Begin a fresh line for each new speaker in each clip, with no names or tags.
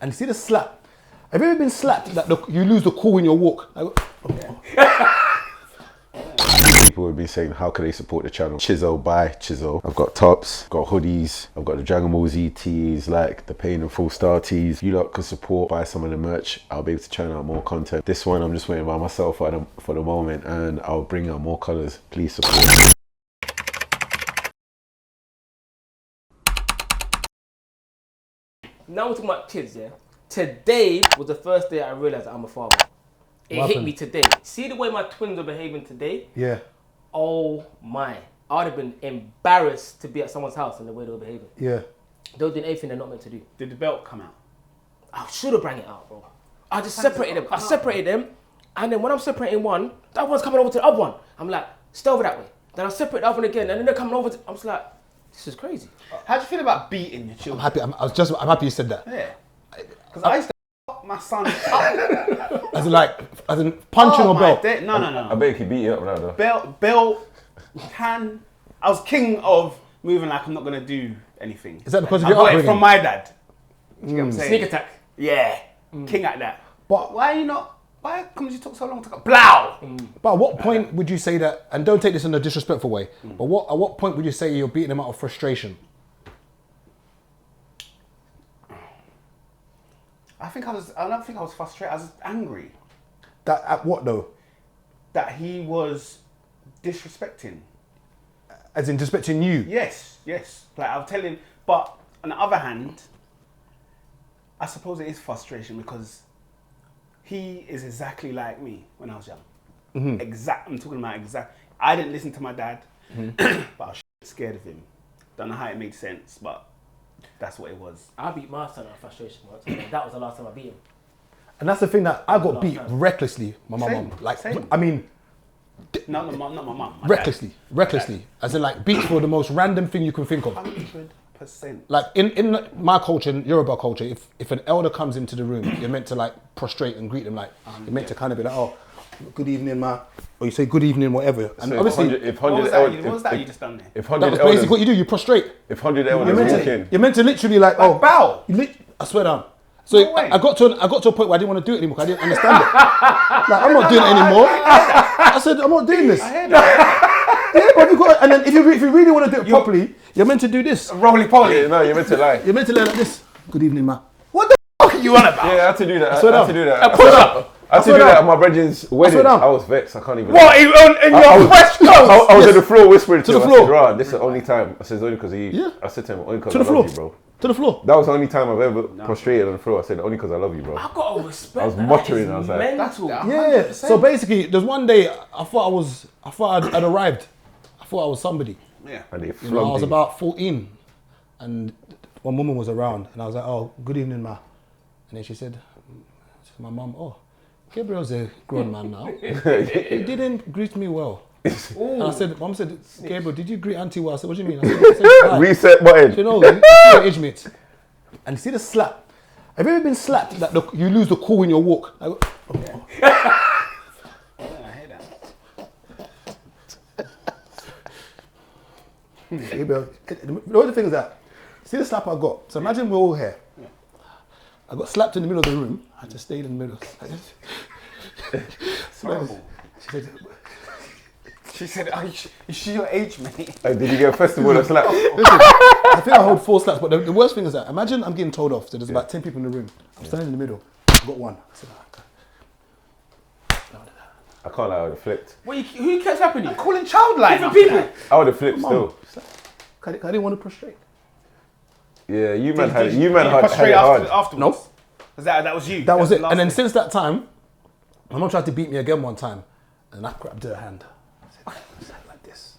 and see the slap. Have you ever been slapped that you lose the cool in your walk?
People would be saying, how can they support the channel? Chiso by Chiso. I've got tops, I've got hoodies, I've got the Dragon Ball Z tees, like the Pain and Full Star tees. You lot can support, buy some of the merch. I'll be able to churn out more content. This one I'm just waiting by myself for the moment, and I'll bring out more colors. Please support.
Now we're talking about kids, yeah? Today was the first day I realised that I'm a father. It hit me today. See the way my twins are behaving today?
Yeah.
Oh my. I would have been embarrassed to be at someone's house and the way they were behaving.
Yeah.
They were doing everything they're not meant to do.
Did the belt come out?
I should have brought it out, bro. I just separated them. I separated them, and then when I'm separating one, that one's coming over to the other one. I'm like, stay over that way. Then I separate the other one again, and then they're coming over to, I'm just like, this is crazy.
How do you feel about beating your children?
I'm happy. I'm happy you said that.
Yeah. Because I used to fuck my son up.
As in punching or belt?
No.
I bet he could beat you up now though.
Belt, hand. I was king of moving like I'm not going to do anything.
Is that because of
I
your
got
upbringing?
it from my dad. You get what I'm saying?
Sneak attack.
Yeah. King at that.
But
why are you not? Why come you talk so long to go? Blow!
But at what point would you say that, and don't take this in a disrespectful way, but at what point would you say you're beating them out of frustration?
I don't think I was frustrated. I was angry.
That at what though?
That he was disrespecting.
As in disrespecting you?
Yes. Like I'll tell him, but on the other hand, I suppose it is frustration because he is exactly like me when I was young. I'm talking about exact. I didn't listen to my dad, but I was scared of him. Don't know how it made sense, but that's what it was.
I beat my son out of frustration once. That was the last time I beat him.
And that's the thing, that I got beat recklessly by my
Same,
mum. Like,
same.
I mean,
not my mum.
recklessly. As in like beats for the most random thing you can think of.
100%.
Like in my culture, in Yoruba culture, if an elder comes into the room, you're meant to like prostrate and greet them. Like you're meant to kind of be like, oh, good evening, ma, or you say good evening, whatever. And
So
obviously,
What was that you just done there?
If
that
100
was
elders,
basically what you do. You prostrate.
if 100 elders walk in,
You're meant to literally like, oh,
bow.
I swear down. So
No way.
I got to a point where I didn't want to do it anymore because I didn't understand it. Like I'm not doing it anymore. I said I'm not doing this.
I heard that.
Yeah, but and then if you really want to do it properly, you're meant to do this.
Roly poly.
yeah, no, you're meant to lie.
You're meant to learn like this. Good evening, ma.
What the fuck are you on about?
Yeah, I had to do that. I
swear
had
down.
to do that.
A push-up.
I had to do that at my brethren's wedding.
swear down.
I was vexed. I can't even.
What? In your fresh clothes?
I was on the floor whispering to
the
him.
floor.
I said, "Rah, this is the only time." I said, "Only because he."
Yeah.
I said to him, "Only because
To
I
the
love
floor.
you, bro."
To the floor.
That was the only time I've ever prostrated on the floor. I said, "Only because I love you, bro."
I got to respect
I was
that.
muttering,
That
I
is
was like,
mental.
Yeah. So basically, there's one day I thought I'd arrived. I thought I was somebody.
Yeah.
And they
You
flogged
know, I was
him.
about 14, and one woman was around, and I was like, "Oh, good evening, ma." And then she said to my mum, "Oh, Gabriel's a grown man now. He didn't greet me well." And I said, "Mum said, Gabriel, did you greet Auntie well?" I said, "What do you mean?" I said, "Hi."
Reset button.
You know, your age mate. And see the slap. Have you ever been slapped that you lose the cool in your walk?
I hear that.
Gabriel, the other thing is that, see the slap I got? So imagine we're all here. I got slapped in the middle of the room. I just stayed in the middle.
It's horrible. She said, is she your age, mate?
Did you get a festival of slap?
Listen, I think I hold 4 slaps, but the worst thing is that, imagine I'm getting told off, so there's about 10 people in the room. I'm standing in the middle. I got one. I said,
I can't lie, I would have flipped.
Who kept slapping you?
Calling childlike.
Different people.
I would have flipped still.
I didn't want to prostrate.
Yeah, you man had
Did you
it
prostrate
hard.
afterwards?
Nope.
That was you?
That was it.
the last
And then
thing?
since that time, my mum tried to beat me again one time, and I grabbed her hand. I said, like this.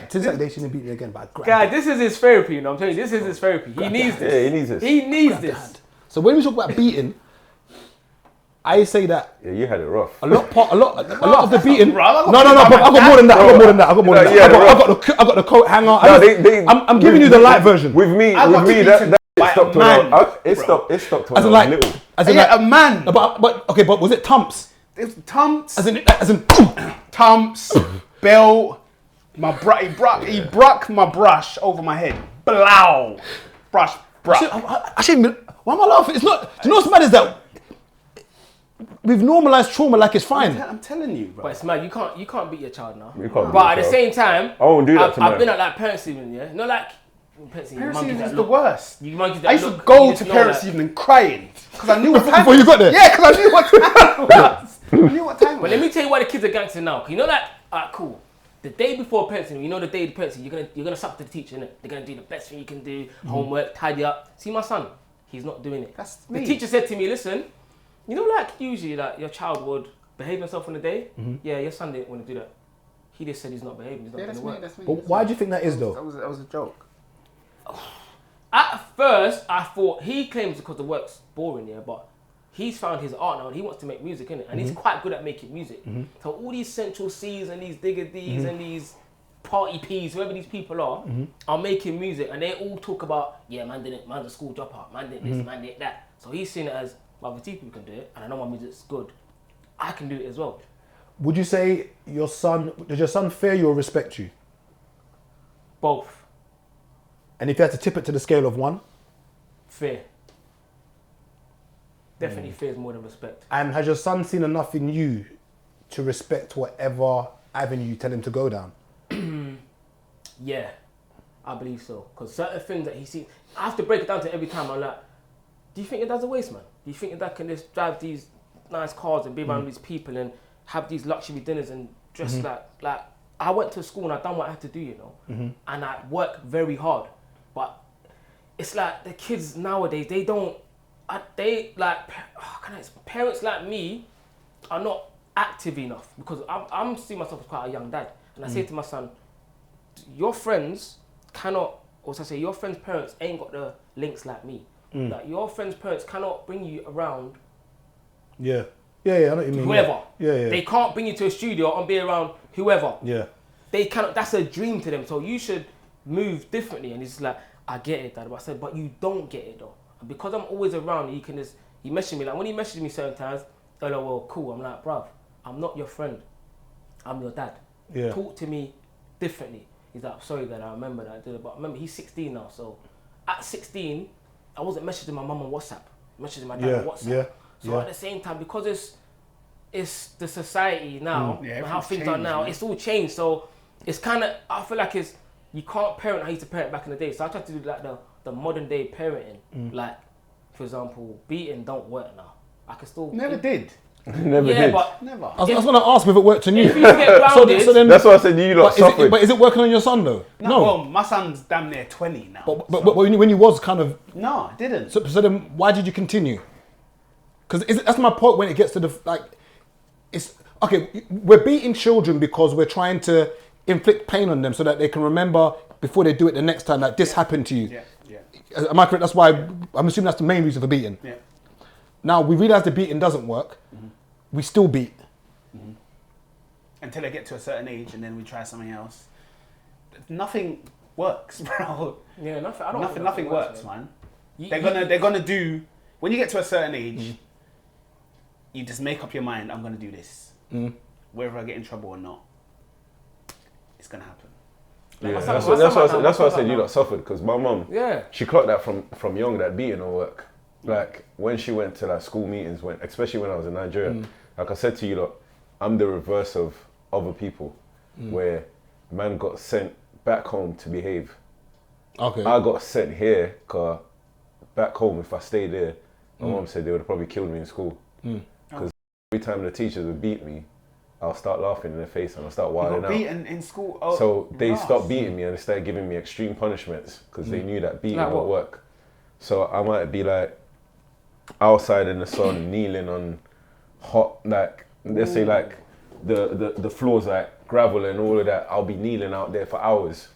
Since that day, she didn't beat me again, but I grabbed
Guy,
her.
this is his therapy, you know. I'm telling you, this is his therapy. He needs this.
Yeah, he needs this.
He needs
Grabbed her
this.
hand. So when we talk about beating, I say that
Yeah, you had it rough.
a lot of the beating.
rough.
No, but I got more than that.
Yeah,
I got the coat hanger.
No,
I'm giving you the light version.
With me, it stopped when it stopped when I was little.
As in
Yeah,
like,
a man.
but was it tumps?
It was Tumps.
As in
Tumps. Belt. He broke my brush over my head. Blow. Brush
Actually, why am I laughing? It's not. Do you know what's mad is that we've normalized trauma like it's fine.
I'm telling you, bro.
But it's mad. You can't beat your child now.
You can't beat
But
your
at the
child.
same time,
I won't do that to
I've
mine.
been at like parents' evening, yeah. Not like parents' evening.
Parents'
monkeys
evening
that
is the
look-
worst.
You monkeys that
I used to
look-
go
you
to
just know
parents'
that.
evening crying because I knew what time.
Before you got there?
Yeah, because I knew what time it was. I knew what time it
But
was.
let me tell you why the kids are gangster now. 'Cause you know that, cool. The day before parents' evening, you know the day of the parents' evening, you're gonna suck to the teacher, innit? They're gonna do the best thing you can do, homework, tidy up. See my son, he's not doing it.
That's
the
me.
teacher said to me, listen, you know like usually like your child would behave himself on the day? Yeah, your son didn't want to do that. He just said he's not behaving, he's not
Yeah,
doing
that's
the
me.
work.
That's me.
But why do you think that is though?
That was a joke.
At first, I thought he claims because the work's boring, yeah, but he's found his art now and he wants to make music, innit? And he's quite good at making music. So all these Central C's and these Digger D's and these Party P's, whoever these people are making music and they all talk about, yeah, man's a school dropout, man did this, man did that. So he's seen it as, well, if these people can do it and I know my music's good, I can do it as well.
Would you say does your son fear you or respect you?
Both.
And if you had to tip it to the scale of 1?
Fear. Definitely fear is more than respect.
And has your son seen enough in you to respect whatever avenue you tell him to go down?
Yeah, I believe so. Because certain things that he sees, I have to break it down to every time. I'm like, do you think your dad's a waste man? Do you think your dad can just drive these nice cars and be around these people and have these luxury dinners and dress like I went to school and I done what I had to do, you know, and I work very hard. But it's like the kids nowadays, they don't, parents like me are not active enough because I'm seeing myself as quite a young dad. And I say to my son, your friends cannot, or should I say, your friends' parents ain't got the links like me. Like your friends' parents cannot bring you around
Yeah, I know what you mean.
whoever.
Yeah.
They can't bring you to a studio and be around whoever.
Yeah.
They cannot, that's a dream to them. So you should move differently. And he's like, I get it, Dad. But I said, but you don't get it though. And because I'm always around, he can just, he messaged me. Like when he messaged me certain times, they're like, well, cool. I'm like, bruv, I'm not your friend. I'm your dad.
Yeah.
Talk to me differently. He's like, sorry, Dad, I remember that. I did it. But remember, he's 16 now. So at 16, I wasn't messaging my mum on WhatsApp. Messaging my dad on WhatsApp. So at the same time, because it's the society now, and how
everything's
things are
changed,
now,
man.
it's all changed. So it's kind of, I feel like you can't parent how you used to parent back in the day. So I try to do like the modern day parenting. Like, for example, beating don't work now. I can still...
Never did.
Never
Yeah,
did.
but
Never.
I was going to ask if it worked on you.
if you get grounded...
so then,
That's why I said you lot suffered.
but is it working on your son though? No.
Well, my son's damn near 20 now.
But when you was kind of...
No, I didn't.
So then why did you continue? Because that's my point when it gets to the... Like, it's... Okay, we're beating children because we're trying to inflict pain on them so that they can remember before they do it the next time that this happened to you.
Yeah.
Am I correct? That's why I'm assuming that's the main reason for beating.
Yeah.
Now we realise the beating doesn't work. We still beat.
Until they get to a certain age and then we try something else. Nothing works, bro.
Yeah, nothing.
Nothing works, man. They're gonna do, when you get to a certain age, you just make up your mind, I'm gonna do this. Whether I get in trouble or not, it's gonna happen.
Yeah,
my
that's
son-
why
my son
I
now.
said you lot suffered because my mum,
Yeah.
she clocked that from young, that beating or work. Like when she went to like school meetings, especially when I was in Nigeria, like I said to you lot, I'm the reverse of other people, where man got sent back home to behave.
Okay.
I got sent here because back home, if I stayed there, my mum said they would have probably killed me in school. Because every time the teachers would beat me, I'll start laughing in their face and I'll start
You
wilding
got
out.
beaten in school. Oh,
So they
rough.
stopped beating me and they started giving me extreme punishments because they knew that beating
Like
won't
what?
work. So I might be like outside in the sun, kneeling on hot, like let's say like the floor's like gravel and all of that. I'll be kneeling out there for hours.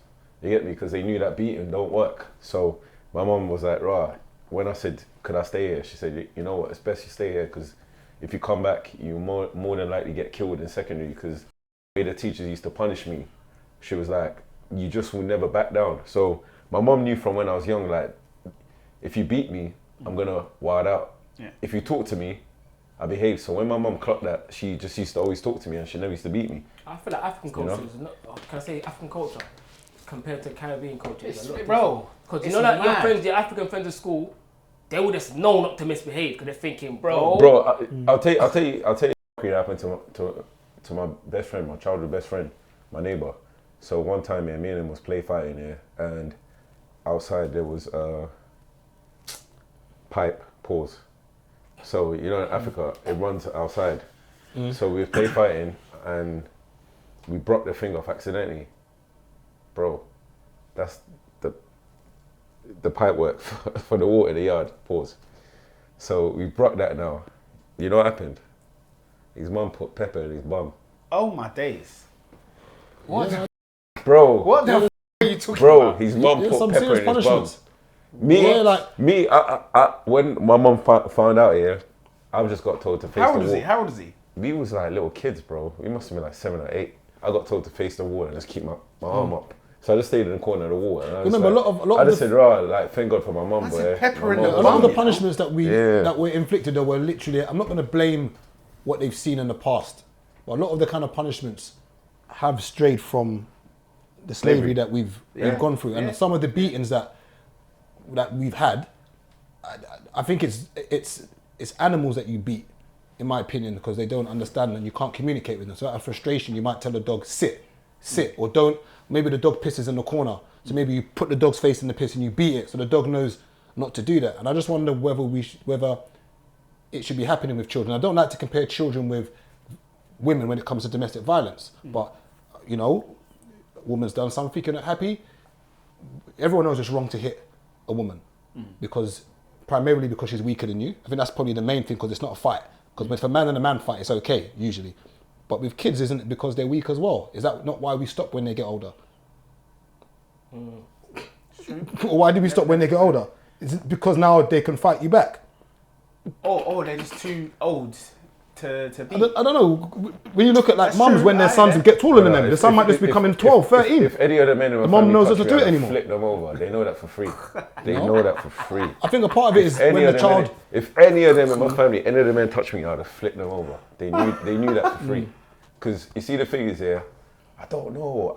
You get me? Because they knew that beating don't work. So my mum was like, "Rah." When I said, "Could I stay here?" She said, "You know what? It's best you stay here because if you come back, you more than likely get killed in secondary because the way the teachers used to punish me, she was like, you just will never back down." So my mom knew from when I was young, like, if you beat me, I'm gonna wild out.
Yeah.
If you talk to me, I behave. So when my mom clocked that, she just used to always talk to me and she never used to beat me.
I feel like African culture
know?
is not, can I say African culture? It's compared to Caribbean culture is a lot
Bro,
because you
it's
know that your
mad.
friends, your African friends at school, they will just know not to misbehave because they're thinking, bro.
I'll tell you that happened to my best friend, my childhood best friend, my neighbor. So one time, me and him was play fighting here, and outside there was a pipe. Pause. So you know in Africa it runs outside. So we were play fighting and we broke the thing off accidentally. Bro, that's the pipe work for the water in the yard. Pause. So we broke that now. You know what happened? His mum put pepper in his bum.
Oh my days.
What?
Bro.
What the f are you talking
Bro,
about?
his mum put
some
pepper
serious
in his bum.
punishments.
Me,
Yeah, like-
I when my mum found out here, I've just got told to face
How
the
old is
wall.
he? How old is he?
We was like little kids, bro. We must have been like 7 or 8. I got told to face the wall and just keep my arm up. So I just stayed in the corner of the wall. And I
Remember,
like,
a lot
I
of
just
the-
said, right, like, thank God for my mum,
I
boy.
said pepper
My
in
mum
the
was
A lot of the
like-
punishments that
Yeah.
that were inflicted were literally, I'm not going to blame what they've seen in the past, but a lot of the kind of punishments have strayed from the slavery that we've gone through, and some of the beatings that we've had. I think it's animals that you beat, in my opinion, because they don't understand and you can't communicate with them. So out of frustration, you might tell the dog sit, or don't. Maybe the dog pisses in the corner, so maybe you put the dog's face in the piss and you beat it, so the dog knows not to do that. And I just wonder whether it should be happening with children. I don't like to compare children with women when it comes to domestic violence, but you know, a woman's done something, you're not happy. Everyone knows it's wrong to hit a woman primarily because she's weaker than you. I think that's probably the main thing, because it's not a fight. Because if a man and a man fight, it's okay usually. But with kids, isn't it because they're weak as well? Is that not why we stop when they get older? Or why do we stop when they get older? Is it because now they can fight you back?
Oh, they're just too old to beat.
I don't know. When you look at like
That's
mums
true.
when their sons get taller than them, the son might just be
If-
becoming
if-
12,
if-
13.
If any of the men in my
mum
family
knows
touch
not to
me,
do it
I'd
anymore.
flip them over. They know that for free. They know that for free.
I think a part of it is
Any
when
of
the
them
child...
if any of them in my family, any of the men touched me, I'd have flipped them over. They knew that for free. Because you see the thing is here, I don't know.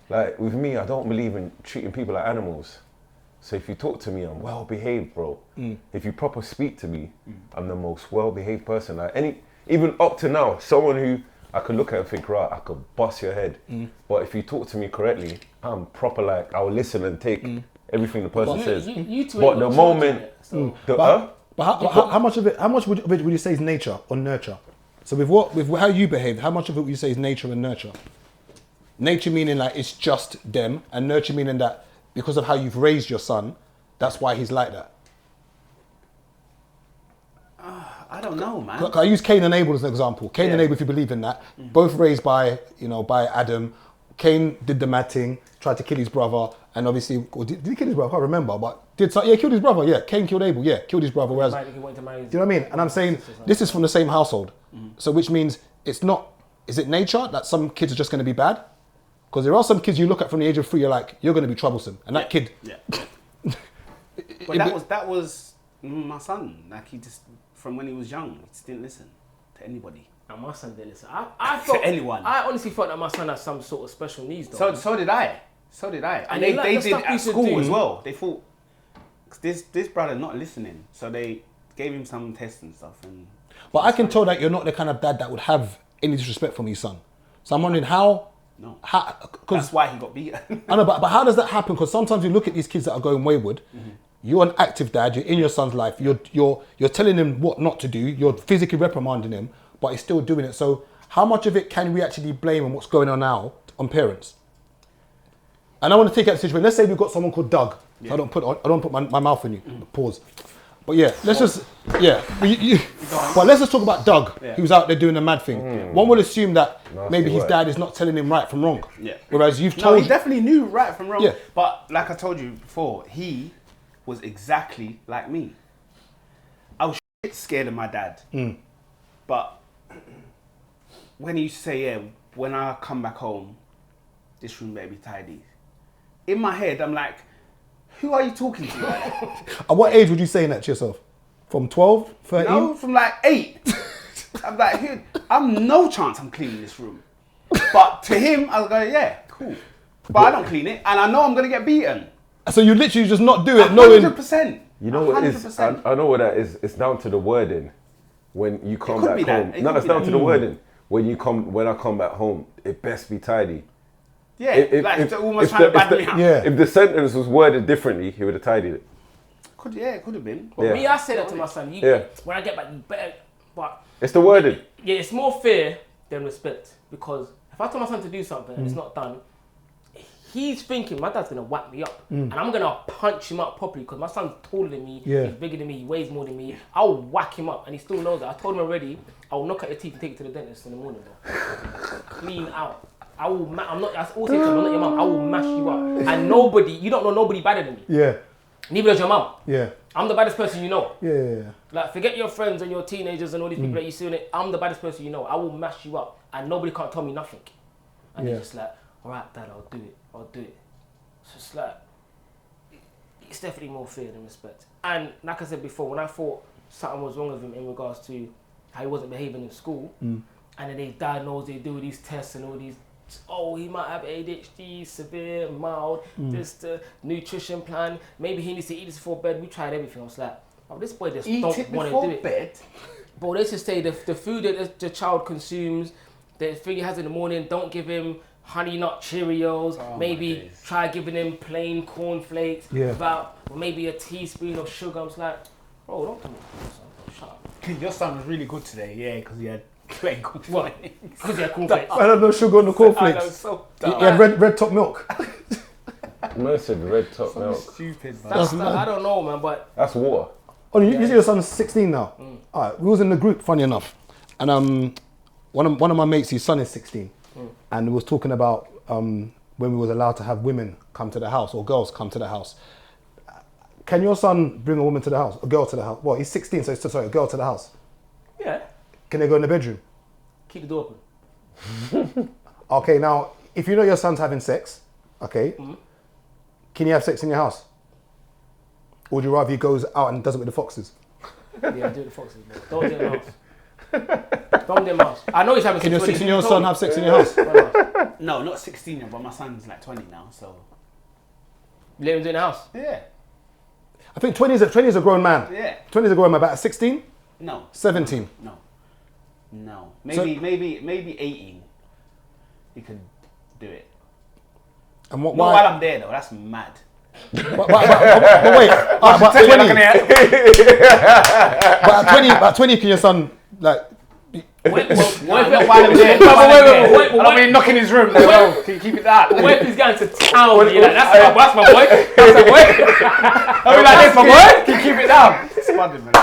Like with me, I don't believe in treating people like animals. So if you talk to me, I'm well behaved, bro. If you proper speak to me, I'm the most well behaved person. Like even up to now, someone who I could look at and think, right, I could bust your head. But if you talk to me correctly, I'm proper, like, I'll listen and take everything the person says.
You two
But
ain't
the
got
moment,
children yet, so-
But how much of it would you say is nature or nurture? So with how you behave, how much of it would you say is nature and nurture? Nature meaning like it's just them, and nurture meaning that because of how you've raised your son, that's why he's like that.
I don't know, man.
I use Cain and Abel as an example. Cain and Abel, if you believe in that, both raised by Adam. Cain did the mad thing, tried to kill his brother, and obviously, or did he kill his brother? I can't remember, but killed his brother. Yeah, Cain killed Abel. Yeah, killed his brother. Whereas,
He wanted to marry his-
do you know what I mean? And I'm saying this is from the same household, so which means it's not. Is it nature that some kids are just going to be bad? Because there are some kids you look at from the age of 3, you're like, you're going to be troublesome, and that kid.
Yeah. But that was my son. Like he just, from when he was young, he just didn't listen to anybody.
And my son didn't listen. I felt,
anyone.
I honestly felt that my son has some sort of special needs, though.
So did I. And
And
they
like the
did
stuff we
at
should
school
do.
as well. They thought this brother not listening, so they gave him some tests and stuff. And
But I can tell that you're not the kind of dad that would have any disrespect for his son. So I'm wondering how.
No.
Because
that's why he got beaten.
I know, but how does that happen? Because sometimes you look at these kids that are going wayward. You're an active dad. You're in your son's life. You're telling him what not to do. You're physically reprimanding him, but he's still doing it. So how much of it can we actually blame on what's going on now on parents? And I want to take out the situation. Let's say we've got someone called Doug. So I don't put my mouth on you. Pause. But yeah, let's just But let's just talk about Doug.
Yeah.
He was out there doing a mad thing. One would assume that maybe his
work.
dad is not telling him right from wrong.
Yeah.
Whereas you've
No,
told
he definitely knew right from wrong.
Yeah.
But like I told you before, he was exactly like me. I was shit scared of my dad. But when he used to say, yeah, when I come back home, this room better be tidy. In my head, I'm like, who are you talking to?
At what age would you say that to yourself? From 12, 13?
No, from like 8. I'm like, I'm no chance I'm cleaning this room. But to him, I was going, yeah, cool. but I don't clean it, and I know I'm gonna get beaten.
So you literally just not do it, knowing.
100%.
You know what it is?
100%.
I know what that is. It's down to the wording. When you come
could
back
be that.
home.
It
No,
could
it's
be
down
that.
to the wording. When I come back home, it best be tidy.
Yeah,
If-
almost
if
trying to
the- if
ban
the-
me out.
Yeah.
If the sentence was worded differently, he would have tidied it.
It could have been.
But
Yeah.
me, I say that to my son. You,
Yeah.
When I get back, you better. But
It's the wording.
yeah, it's more fear than respect, because if I tell my son to do something and it's not done, he's thinking my dad's gonna whack me up, and I'm gonna punch him up properly because my son's taller than me,
Yeah.
he's bigger than me, he weighs more than me. I'll whack him up, and he still knows that. I told him already. I'll knock out your teeth and take you to the dentist in the morning, bro. Clean out. I will. I'm not. I always say to him, I'm not your mum. I will mash you up, and nobody. You don't know nobody better than me.
Yeah.
Neither does your mum.
Yeah.
I'm the baddest person you know.
Yeah.
Like, forget your friends and your teenagers and all these people that you see in it. I'm the baddest person you know. I will mash you up, and nobody can't tell me nothing. And
Yeah.
they're just like, all right, Dad, I'll do it. I'll do it. So it's like, it's definitely more fear than respect. And like I said before, when I thought something was wrong with him in regards to how he wasn't behaving in school, and then they diagnose, they do these tests and all these. Oh, he might have ADHD, severe, mild, this, the nutrition plan. Maybe he needs to eat this before bed. We tried everything. I was like, oh, this boy just
Eat
don't
it
want to
before
do it.
bed.
But let's just say the food that the child consumes, the thing he has in the morning, don't give him honey nut Cheerios.
Oh, my
maybe
days.
try giving him plain cornflakes
Yeah.
without maybe a teaspoon of sugar. I was like, bro, don't come on, shut up.
Your son was really good today, yeah, because he had plain good
What? Because he had cornflakes.
I don't know sugar on the
I know,
cornflakes.
so
He
dumb.
had red top milk.
Man said red top
So
milk.
stupid, man.
That's I don't know, man, but
That's water.
Oh, you see your son's 16 now. All right, we was in the group, funny enough, and one of my mates, his son is 16, and we was talking about when we was allowed to have women come to the house or girls come to the house. Can your son bring a woman to the house, a girl to the house? Well, he's 16, so sorry, a girl to the house.
yeah,
Can they go in the bedroom?
keep the door open.
Okay, now if you know your son's having sex, okay, can you have sex in your house? Or would you rather he goes out and does it with the foxes?
Yeah, do it the foxes, man. Don't do it in the house. Don't do it in the house. I know he's having
Can your
sex.
16-year-old son have sex in your house?
No, not 16 year, but my son's like 20 now, so.
Let him do it in the house.
Yeah.
I think 20 is a grown man.
Yeah.
20 is a grown man, but at 16,
No.
17.
No. No.
So-
Maybe 18. He could do it.
And what?
Not
Why?
while I'm there though, that's mad.
But wait, but
Tell you,
20,
I'm gonna-
but at 20, can your son like?
Wait,
Not while I'm there. I'll be knocking his room. No, can you keep it that?
What if he's going to town? You're like, that's my boy. That's my boy.
I'll be like this, my boy. Can you keep it down? It's funny, man.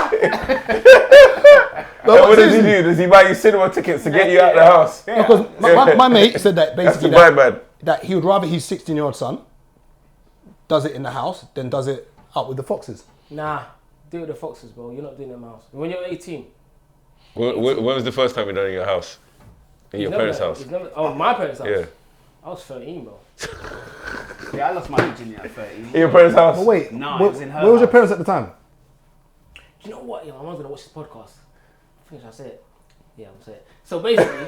What does he do? Does he buy you cinema tickets to get you out of the house?
Because my mate said that
That's the
basically
vibe, man.
that he would rather his 16-year-old son does it in the house than does it out with the foxes.
Nah, do it with the foxes, bro. You're not doing it in the house. When you're 18.
When was the first time you done it in your house? In your parents' house?
Oh, my parents' house?
Yeah.
I was 13, bro.
Yeah, I lost my virginity at 13.
In your parents' house?
But wait,
No,
where,
it was in her
where was your
house.
parents at the time?
Do you know what? Yeah, my mom's gonna watch this podcast. I think I said it. Yeah, I'm saying it. So basically,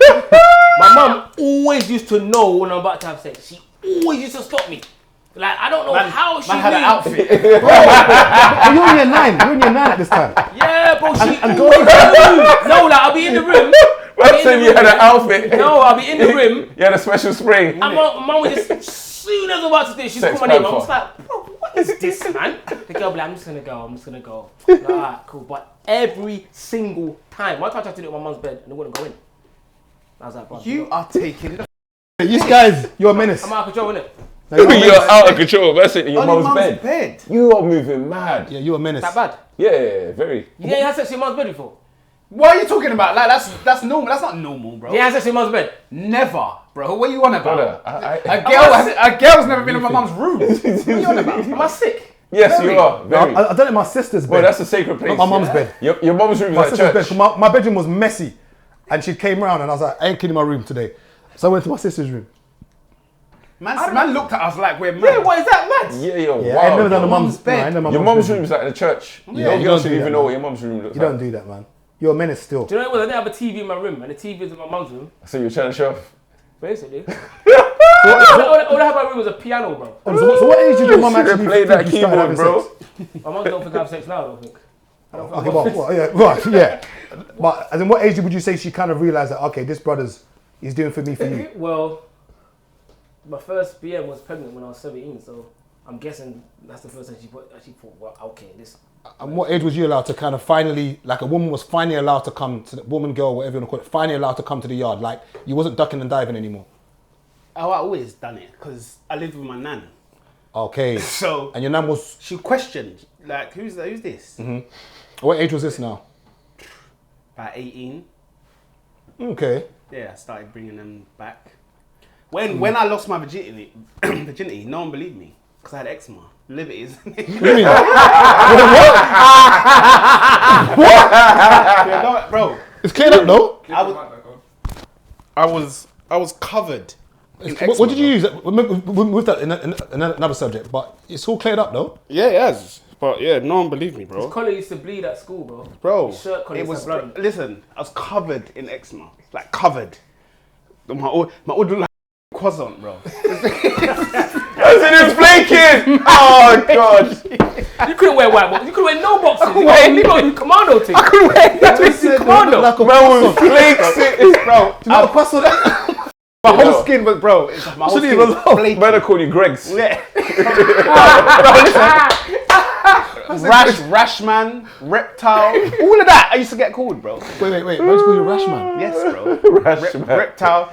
my mum always used to know when I'm about to have sex. She always used to stop me. Like, I don't know how she
Man had
knew.
an outfit.
Oh, you're in year 9. You're in year 9 at this time.
Yeah, bro, she always knew. No, like, I'll be in the room.
Man said you had an outfit.
No, I'll be in the room.
You had a special spray.
And my mum would just, as soon as I'm about to do it, she's
Sex
called my name. I'm
panther.
just like, bro, what is this, man? The girl be like, I'm just gonna go. Like, alright, cool. But every single time, one time I tried to do it in my mum's bed and it wouldn't go in. I was like, bro,
You are taking the
You guys, you're a menace.
I'm out of control, innit?
No, you're a menace.
You're out of control. That's it. In your
on your
mum's
mum's
bed. You are moving mad.
Yeah, you're a menace.
That bad?
Yeah, very.
You ain't had sex in your mum's bed before?
What are you talking about? Like that's normal. That's not normal, bro.
You ain't had sex in your mum's bed?
Never, bro. What are you on about?
Brother,
A girl's never been in my mum's room. What are you on about?
Am I sick?
Yes,
Very.
you are.
No,
Very.
I done it in my sister's bed.
Bro, that's a sacred place.
Not my mum's bed.
Your mum's room is
My
like
sister's
church.
bed. My bedroom was messy, and she came round, and I was like, I ain't cleaning my room today. So I went to my sister's room.
Man looked at us like we're mad.
Yeah, what is that, mad?
Yeah, yo,
Yeah,
wow.
I ain't never done a
Your
mum's
mum's bed.
No, I ain't done my
Your
mum's
mum's
bedroom.
room is like the church.
Yeah,
No
you
girl
don't
should
do
even
that,
know
man.
what your mum's room looks
You
like.
don't do that, man. You're a menace still.
Do you know what? I didn't have a TV in my room, and the TV is in my mum's room.
So you're trying to show off?
Basically. all I had in my room was a piano, bro.
So what age did your mum actually
play that
think you started
keyboard,
having
bro?
sex?
My mum don't think I have sex now, I don't think.
Okay, well, yeah, right, yeah. But as in what age would you say she kind of realised that, okay, this brother's, he's doing for me, for you?
Well, my first BM was pregnant when I was 17, so I'm guessing that's the first time she thought, well, okay, this.
And what age was you allowed to kind of finally, like a woman was finally allowed to come to the woman, girl, whatever you want to call it, finally allowed to come to the yard? Like you wasn't ducking and diving anymore.
Oh, I always done it because I lived with my nan.
Okay.
So
and your nan was.
She questioned, like, who's this?
Mm-hmm. What age was this now?
About 18.
Okay.
Yeah, I started bringing them back. When I lost my virginity, no one believed me because I had eczema. Liberties.
What do you mean?
Yeah, no, bro.
It's cleared up though.
I was covered.
What did you use? We'll move that in another subject, but it's all cleared up though.
Yeah, it has. But yeah, no one believed me, bro.
His collar used to bleed at school, bro.
Bro,
His shirt collar
it
used
was.
to blood.
Listen, I was covered in eczema, like covered. My old looked like a croissant, bro.
That's in his flaking! Oh, God.
You couldn't wear white boxes. You couldn't wear no boxes. You got a commando thing. I couldn't wear commando.
Like a
Man was flakes, bro.
Do you know what croissant?
My whole skin was, bro. It's like my whole skin was flaky.
Better call you Greg's.
Yeah. Rash man, reptile, all of that I used to get called, bro.
Wait. Why did you call you Rash Man?
Yes, bro.
Rash man.
Reptile.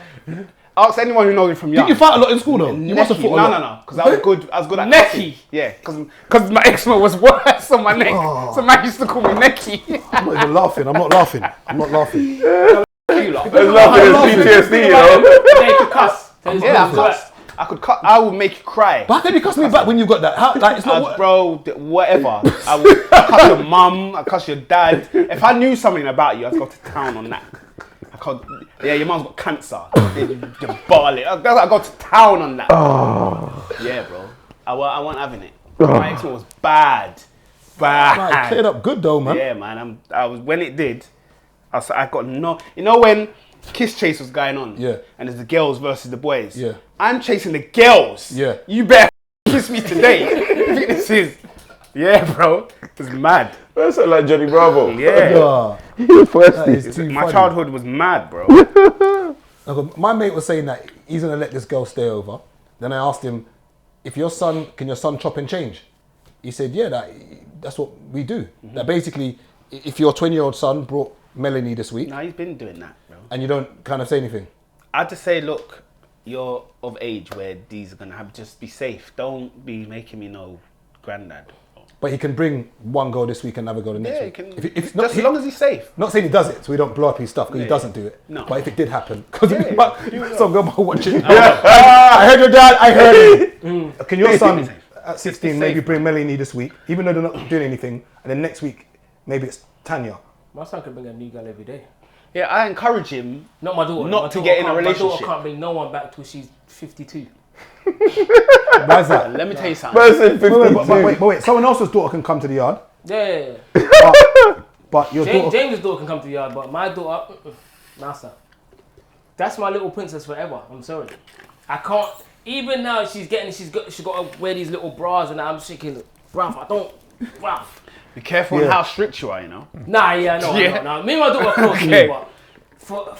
Ask anyone who knows me from young.
Did you fight a lot in school though? You must have fought a lot.
No. Because I was good. I was good at
Necky.
cussing. Yeah, because my eczema was worse on my neck. So man used to call me Necky.
I'm not even laughing. I'm not laughing.
You lot.
There's nothing as PTSD, you know?
They could cuss.
Yeah, I could cut. I would make you cry.
But how can you cuss me back when you got that? How, like, it's not
Bro, whatever. I would cuss your mum. I cuss your dad. If I knew something about you, I'd go to town on that. Yeah, your mum's got cancer. You're barley. I go to town on that. Yeah, bro. I wasn't having it. My eczema was bad.
Right, it cleared up good though, man.
Yeah, man. I was when it did. I got no. You know when Kiss Chase was going on.
Yeah.
And it's the girls versus the boys.
Yeah.
I'm chasing the girls.
Yeah.
You better kiss me today. This is. Yeah, bro. It's mad.
That sound like Johnny Bravo.
Yeah.
That is too
My
funny.
childhood was mad, bro.
Like, my mate was saying that he's gonna let this girl stay over. Then I asked him, can your son chop and change? He said, yeah, that's what we do.
Mm-hmm.
That basically, if your 20-year-old son brought Melanie this week,
No, he's been doing that, bro.
and you don't kind of say anything.
I just say, look, you're of age where these are gonna just be safe. Don't be making me no granddad.
But he can bring one girl this week and another girl the next
Yeah, he
week.
can.
If
Just as long as he's safe.
Not saying he does it, so we don't blow up his stuff, because he
Yeah.
doesn't do it.
No.
But if it did happen, because
Yeah.
some girl might watch it. I heard your dad, I heard him. Can your son at 16
It's
maybe
safe.
bring Melanie this week, even though they're not doing anything, and then next week, maybe it's Tanya.
My son can bring a new girl every day.
Yeah, I encourage him.
Not my daughter.
Not
My
to
daughter
get in a
can't-
relationship.
My daughter can't bring no one back till she's 52.
Why's that?
Let me tell you something.
Person 52.
Wait, someone else's daughter can come to the yard,
Yeah.
but your daughter...
James's daughter can come to the yard, but my daughter, nah, sir. That's my little princess forever. I'm sorry. I can't. Even now, she's got to wear these little bras, and I'm shaking. Bruv, I don't. Bruv.
Be careful on how strict you are, you know.
Nah, yeah, no,
Yeah.
no. Me and my daughter close to
Okay.
me, but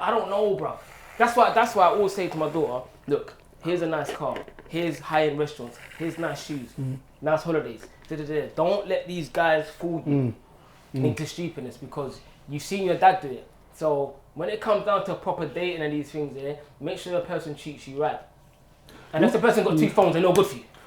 I don't know, bro. That's why I always say to my daughter, look, here's a nice car, here's high-end restaurants, here's nice shoes, nice holidays. Don't let these guys fool you into stupidness, because you've seen your dad do it. So when it comes down to proper dating and these things, make sure the person treats you right. And if the person got 2 phones, they're no good for you.